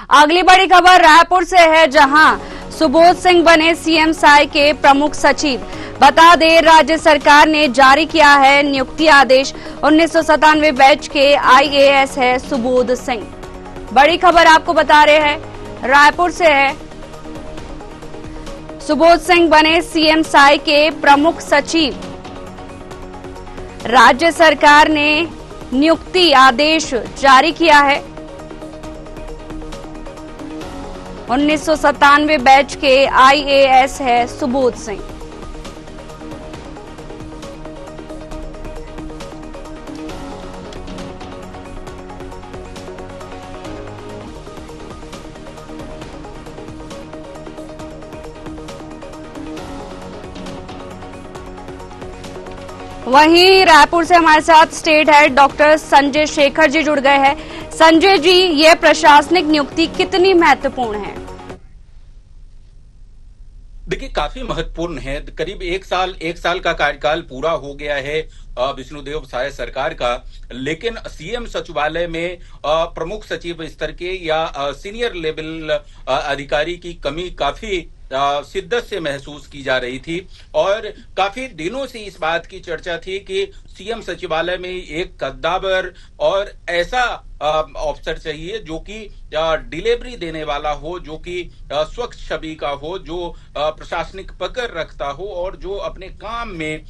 अगली बड़ी खबर रायपुर से है, जहां सुबोध सिंह बने सीएम साई के प्रमुख सचिव। बता दें, राज्य सरकार ने जारी किया है नियुक्ति आदेश। 1997 बैच के आईएएस है सुबोध सिंह। बड़ी खबर आपको बता रहे हैं, रायपुर से है। सुबोध सिंह बने सीएम साई के प्रमुख सचिव। राज्य सरकार ने नियुक्ति आदेश जारी किया है। 1997 बैच के आईएएस है सुबोध सिंह। वहीं रायपुर से हमारे साथ state head doctor Sanjay Shekhar ji जुड़ गए हैं। संजय जी, ये प्रशासनिक नियुक्ति कितनी महत्वपूर्ण है? देखिए, काफी महत्वपूर्ण है। करीब एक साल का कार्यकाल पूरा हो गया है विष्णुदेव साय सरकार का, लेकिन सीएम सचिवालय में प्रमुख सचिव स्तर के या सीनियर लेवल अधिकारी की कमी काफी शिद्दत से महसूस की जा रही थी और काफी दिनों से इस बात की चर्चा थी कि सीएम सचिवालय में एक कद्दावर और ऐसा अफसर चाहिए जो कि डिलीवरी देने वाला हो, जो कि स्वच्छ छवि का हो, जो प्रशासनिक पकड़ रखता हो और जो अपने काम में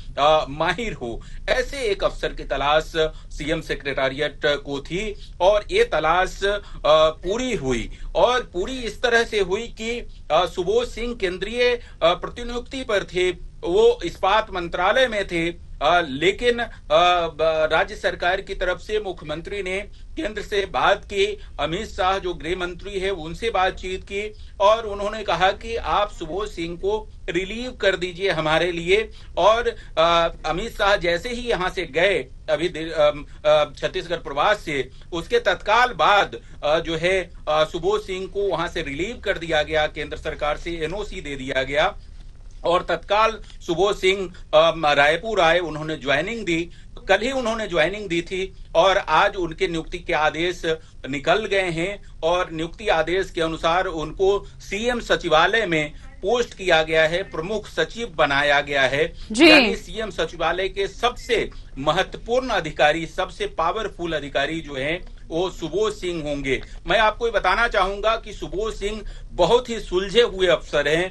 माहिर हो। ऐसे एक अफसर की तलाश सीएम सेक्रेटारिएट को थी और ये तलाश पूरी हुई और पूरी इस तरह से हुई कि सुबोध सिंह केंद्रीय प्रतिनियुक्ति पर थे, वो इस्पात मंत्रालय में थे, लेकिन राज्य सरकार की तरफ से मुख्यमंत्री ने केंद्र से बात की। अमित शाह जो गृह मंत्री है उनसे बातचीत की और उन्होंने कहा कि आप सुबोध सिंह को रिलीव कर दीजिए हमारे लिए। और अमित शाह जैसे ही यहां से गए अभी छत्तीसगढ़ प्रवास से, उसके तत्काल बाद जो है सुबोध सिंह को वहां से रिलीव कर दिया गया, केंद्र सरकार से एनओसी दे दिया गया और तत्काल सुबोध सिंह रायपुर आए, उन्होंने ज्वाइनिंग दी। कल ही उन्होंने ज्वाइनिंग दी थी और आज उनके नियुक्ति के आदेश निकल गए हैं और नियुक्ति आदेश के अनुसार उनको सीएम सचिवालय में पोस्ट किया गया है, प्रमुख सचिव बनाया गया है। यानी सीएम सचिवालय के सबसे महत्वपूर्ण अधिकारी, सबसे पावरफुल अधिकारी जो हैं वो सुबोध सिंह होंगे। मैं आपको ये बताना चाहूंगा कि सुबोध सिंह बहुत ही सुलझे हुए अफसर हैं,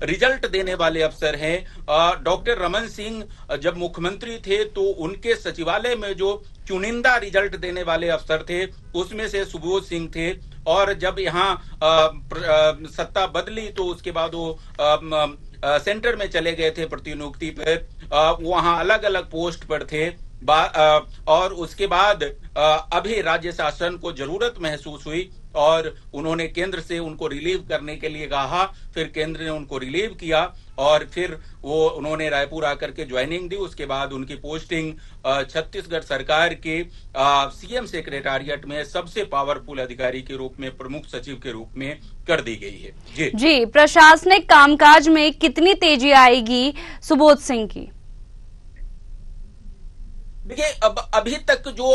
रिजल्ट देने वाले अफसर हैं। डॉक्टर रमन सिंह जब मुख्यमंत्री थे तो उनके सचिवालय में जो चुनिंदा रिजल्ट देने वाले अफसर थे उसमें से सुबोध सिंह थे और जब यहाँ सत्ता बदली तो उसके बाद वो सेंटर में चले गए थे प्रतिनियुक्ति पर, वहां अलग अलग पोस्ट पर थे और उसके बाद अभी राज्य शासन को जरूरत महसूस हुई और उन्होंने केंद्र से उनको रिलीव करने के लिए कहा। फिर केंद्र ने उनको रिलीव किया और फिर वो उन्होंने रायपुर आकर के ज्वाइनिंग दी। उसके बाद उनकी पोस्टिंग छत्तीसगढ़ सरकार के सीएम सेक्रेटारिएट में सबसे पावरफुल अधिकारी के रूप में, प्रमुख सचिव के रूप में कर दी गई है। जी, प्रशासनिक कामकाज में कितनी तेजी आएगी सुबोध सिंह की? देखिए, अब अभी तक जो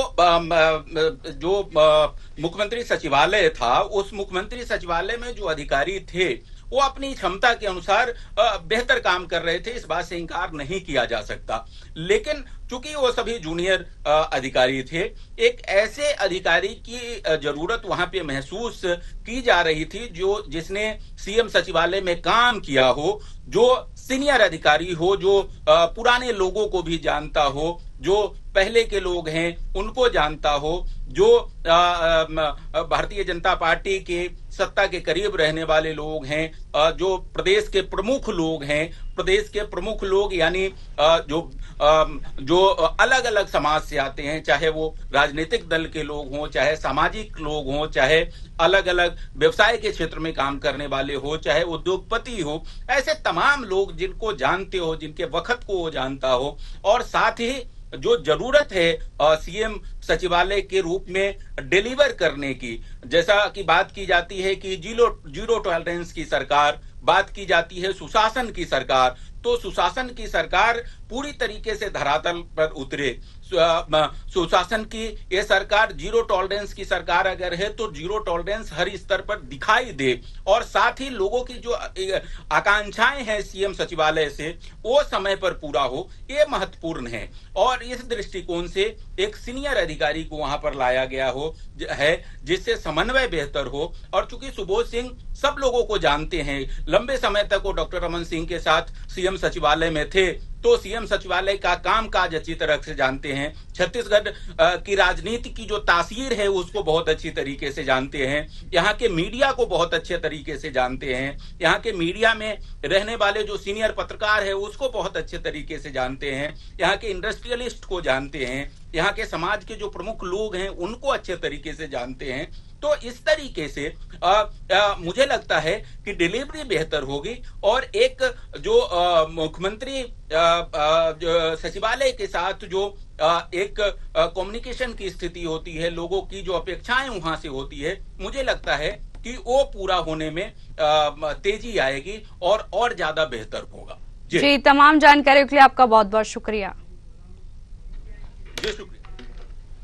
मुख्यमंत्री सचिवालय था, उस मुख्यमंत्री सचिवालय में जो अधिकारी थे वो अपनी क्षमता के अनुसार बेहतर काम कर रहे थे, इस बात से इंकार नहीं किया जा सकता। लेकिन चूंकि वो सभी जूनियर अधिकारी थे, एक ऐसे अधिकारी की जरूरत वहां पे महसूस की जा रही थी जिसने सीएम सचिवालय में काम किया हो, जो सीनियर अधिकारी हो, जो पुराने लोगों को भी जानता हो, जो पहले के लोग हैं उनको जानता हो, जो भारतीय जनता पार्टी के सत्ता के करीब रहने वाले लोग हैं, जो प्रदेश के प्रमुख लोग हैं। प्रदेश के प्रमुख लोग यानी जो अलग अलग समाज से आते हैं, चाहे वो राजनीतिक दल के लोग हों, चाहे सामाजिक लोग हों, चाहे अलग अलग व्यवसाय के क्षेत्र में काम करने वाले हो, चाहे उद्योगपति हो, ऐसे तमाम लोग जिनको जानते हो, जिनके वक्त को वो जानता हो। और साथ ही जो जरूरत है सीएम सचिवालय के रूप में डिलीवर करने की, जैसा कि बात की जाती है कि जीरो टॉलरेंस की सरकार, बात की जाती है सुशासन की सरकार, तो सुशासन की सरकार पूरी तरीके से धरातल पर उतरे, सुशासन की ये सरकार, जीरो टॉलरेंस की सरकार अगर है तो जीरो टॉलरेंस हर स्तर पर दिखाई दे, और साथ ही लोगों की जो आकांक्षाएं हैं सीएम सचिवालय से वो समय पर पूरा हो, ये महत्वपूर्ण है। और इस दृष्टिकोण से एक सीनियर अधिकारी को वहां पर लाया गया है जिससे समन्वय बेहतर हो। और चूंकि सुबोध सिंह सब लोगों को जानते हैं, लंबे समय तक वो डॉक्टर रमन सिंह के साथ सीएम सचिवालय में थे, तो सीएम सचिवालय का कामकाज अच्छी तरह से जानते हैं। छत्तीसगढ़ की राजनीति की जो तासीर है उसको बहुत अच्छी तरीके से जानते हैं। यहाँ के मीडिया को बहुत अच्छे तरीके से जानते हैं। यहाँ के मीडिया में रहने वाले जो सीनियर पत्रकार है उसको बहुत अच्छे तरीके से जानते हैं। यहाँ के इंडस्ट्रियलिस्ट को जानते हैं। यहाँ के समाज के जो प्रमुख लोग हैं उनको अच्छे तरीके से जानते हैं। तो इस तरीके से मुझे लगता है कि डिलीवरी बेहतर होगी, और एक जो मुख्यमंत्री सचिवालय के साथ जो एक कम्युनिकेशन की स्थिति होती है, लोगों की जो अपेक्षाएं वहां से होती है, मुझे लगता है कि वो पूरा होने में तेजी आएगी और ज्यादा बेहतर होगा। जी, तमाम जानकारी के लिए आपका बहुत बहुत शुक्रिया। जी शुक्रिया।